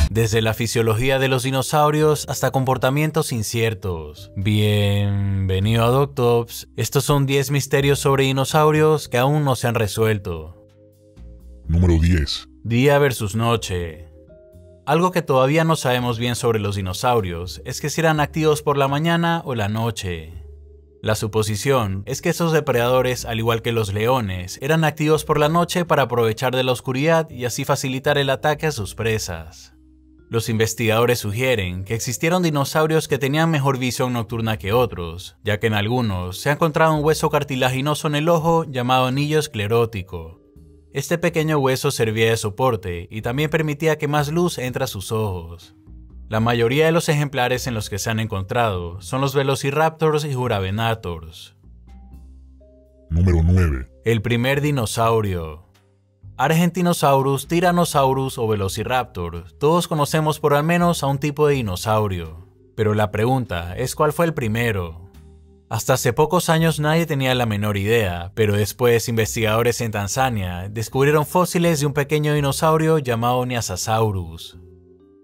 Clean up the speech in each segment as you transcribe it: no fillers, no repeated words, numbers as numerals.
Desde la fisiología de los dinosaurios hasta comportamientos inciertos. Bienvenido a Doctops. Estos son 10 misterios sobre dinosaurios que aún no se han resuelto. Número 10. Día versus noche. Algo que todavía no sabemos bien sobre los dinosaurios es que si eran activos por la mañana o la noche. La suposición es que esos depredadores, al igual que los leones, eran activos por la noche para aprovechar de la oscuridad y así facilitar el ataque a sus presas. Los investigadores sugieren que existieron dinosaurios que tenían mejor visión nocturna que otros, ya que en algunos se ha encontrado un hueso cartilaginoso en el ojo llamado anillo esclerótico. Este pequeño hueso servía de soporte y también permitía que más luz entre a sus ojos. La mayoría de los ejemplares en los que se han encontrado son los Velociraptors y Juravenators. Número 9. El primer dinosaurio. Argentinosaurus, Tyrannosaurus o Velociraptor. Todos conocemos por al menos a un tipo de dinosaurio. Pero la pregunta es ¿cuál fue el primero? Hasta hace pocos años nadie tenía la menor idea, pero después investigadores en Tanzania descubrieron fósiles de un pequeño dinosaurio llamado Nyasasaurus.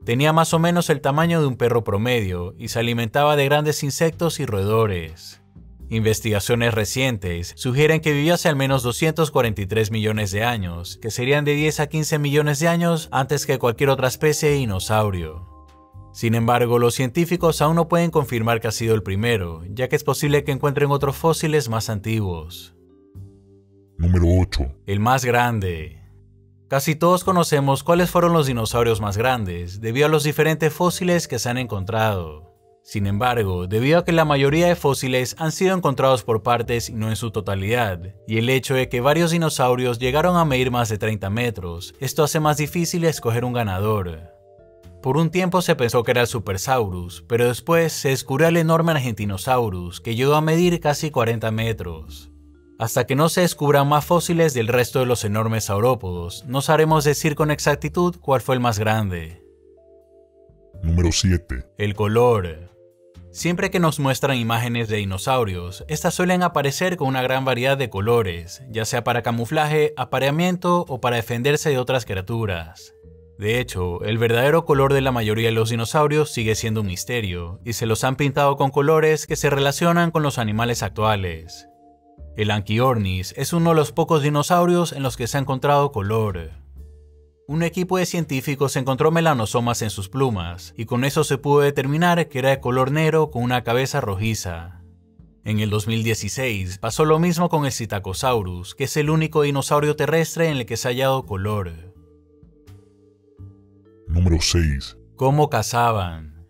Tenía más o menos el tamaño de un perro promedio y se alimentaba de grandes insectos y roedores. Investigaciones recientes sugieren que vivió hace al menos 243 millones de años, que serían de 10 a 15 millones de años antes que cualquier otra especie de dinosaurio. Sin embargo, los científicos aún no pueden confirmar que ha sido el primero, ya que es posible que encuentren otros fósiles más antiguos. Número 8. El más grande. Casi todos conocemos cuáles fueron los dinosaurios más grandes, debido a los diferentes fósiles que se han encontrado. Sin embargo, debido a que la mayoría de fósiles han sido encontrados por partes y no en su totalidad, y el hecho de que varios dinosaurios llegaron a medir más de 30 metros, esto hace más difícil escoger un ganador. Por un tiempo se pensó que era el Supersaurus, pero después se descubrió el enorme Argentinosaurus, que llegó a medir casi 40 metros. Hasta que no se descubran más fósiles del resto de los enormes saurópodos, no sabremos decir con exactitud cuál fue el más grande. Número 7. El color. Siempre que nos muestran imágenes de dinosaurios, estas suelen aparecer con una gran variedad de colores, ya sea para camuflaje, apareamiento o para defenderse de otras criaturas. De hecho, el verdadero color de la mayoría de los dinosaurios sigue siendo un misterio, y se los han pintado con colores que se relacionan con los animales actuales. El Anchiornis es uno de los pocos dinosaurios en los que se ha encontrado color. Un equipo de científicos encontró melanosomas en sus plumas, y con eso se pudo determinar que era de color negro con una cabeza rojiza. En el 2016 pasó lo mismo con el Psittacosaurus, que es el único dinosaurio terrestre en el que se ha hallado color. Número 6. ¿Cómo cazaban?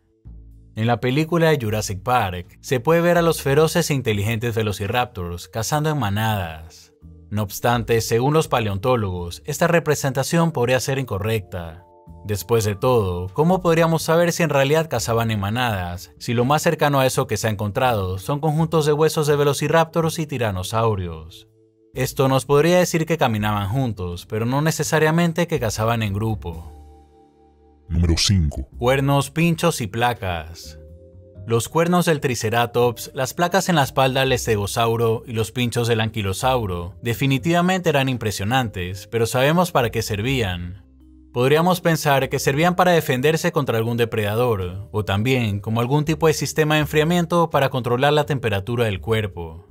En la película de Jurassic Park se puede ver a los feroces e inteligentes velociraptors cazando en manadas. No obstante, según los paleontólogos, esta representación podría ser incorrecta. Después de todo, ¿cómo podríamos saber si en realidad cazaban en manadas, si lo más cercano a eso que se ha encontrado son conjuntos de huesos de velociraptors y tiranosaurios? Esto nos podría decir que caminaban juntos, pero no necesariamente que cazaban en grupo. Número 5. Cuernos, pinchos y placas. Los cuernos del Triceratops, las placas en la espalda del Estegosauro y los pinchos del Anquilosauro definitivamente eran impresionantes, pero sabemos para qué servían. Podríamos pensar que servían para defenderse contra algún depredador, o también como algún tipo de sistema de enfriamiento para controlar la temperatura del cuerpo.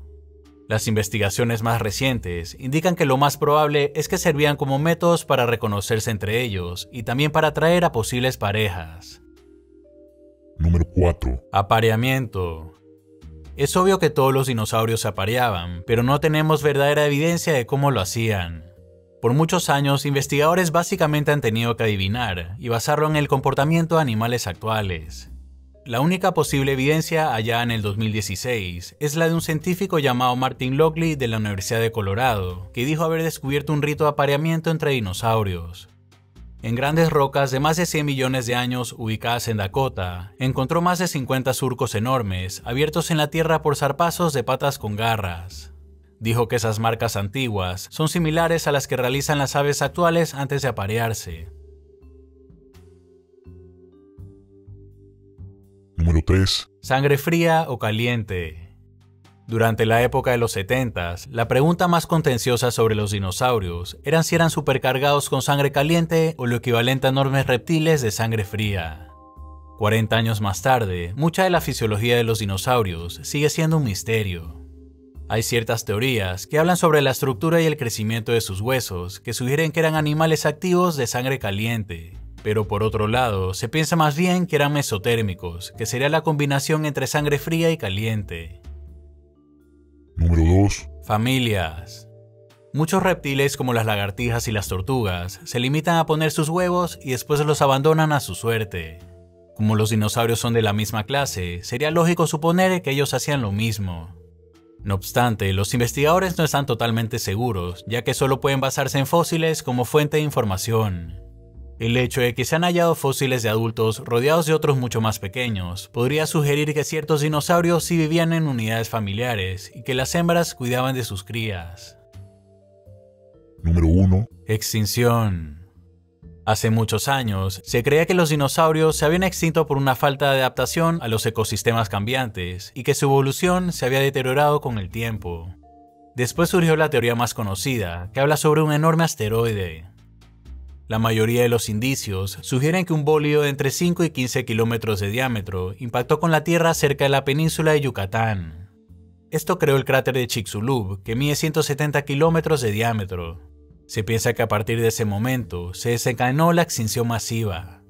Las investigaciones más recientes indican que lo más probable es que servían como métodos para reconocerse entre ellos y también para atraer a posibles parejas. Número 4. Apareamiento. Es obvio que todos los dinosaurios se apareaban, pero no tenemos verdadera evidencia de cómo lo hacían. Por muchos años, investigadores básicamente han tenido que adivinar y basarlo en el comportamiento de animales actuales. La única posible evidencia allá en el 2016 es la de un científico llamado Martin Lockley de la Universidad de Colorado, que dijo haber descubierto un rito de apareamiento entre dinosaurios. En grandes rocas de más de 100 millones de años ubicadas en Dakota, encontró más de 50 surcos enormes abiertos en la tierra por zarpazos de patas con garras. Dijo que esas marcas antiguas son similares a las que realizan las aves actuales antes de aparearse. Número 3. Sangre fría o caliente. Durante la época de los 70s, la pregunta más contenciosa sobre los dinosaurios era si eran supercargados con sangre caliente o lo equivalente a enormes reptiles de sangre fría. 40 años más tarde, mucha de la fisiología de los dinosaurios sigue siendo un misterio. Hay ciertas teorías que hablan sobre la estructura y el crecimiento de sus huesos que sugieren que eran animales activos de sangre caliente, pero por otro lado, se piensa más bien que eran mesotérmicos, que sería la combinación entre sangre fría y caliente. Número 2. Familias. Muchos reptiles como las lagartijas y las tortugas se limitan a poner sus huevos y después los abandonan a su suerte. Como los dinosaurios son de la misma clase, sería lógico suponer que ellos hacían lo mismo. No obstante, los investigadores no están totalmente seguros, ya que solo pueden basarse en fósiles como fuente de información. El hecho de que se han hallado fósiles de adultos rodeados de otros mucho más pequeños podría sugerir que ciertos dinosaurios sí vivían en unidades familiares y que las hembras cuidaban de sus crías. Número 1. Extinción. Hace muchos años, se creía que los dinosaurios se habían extinto por una falta de adaptación a los ecosistemas cambiantes y que su evolución se había deteriorado con el tiempo. Después surgió la teoría más conocida, que habla sobre un enorme asteroide. La mayoría de los indicios sugieren que un bólido de entre 5 y 15 kilómetros de diámetro impactó con la Tierra cerca de la península de Yucatán. Esto creó el cráter de Chicxulub, que mide 170 kilómetros de diámetro. Se piensa que a partir de ese momento se desencadenó la extinción masiva.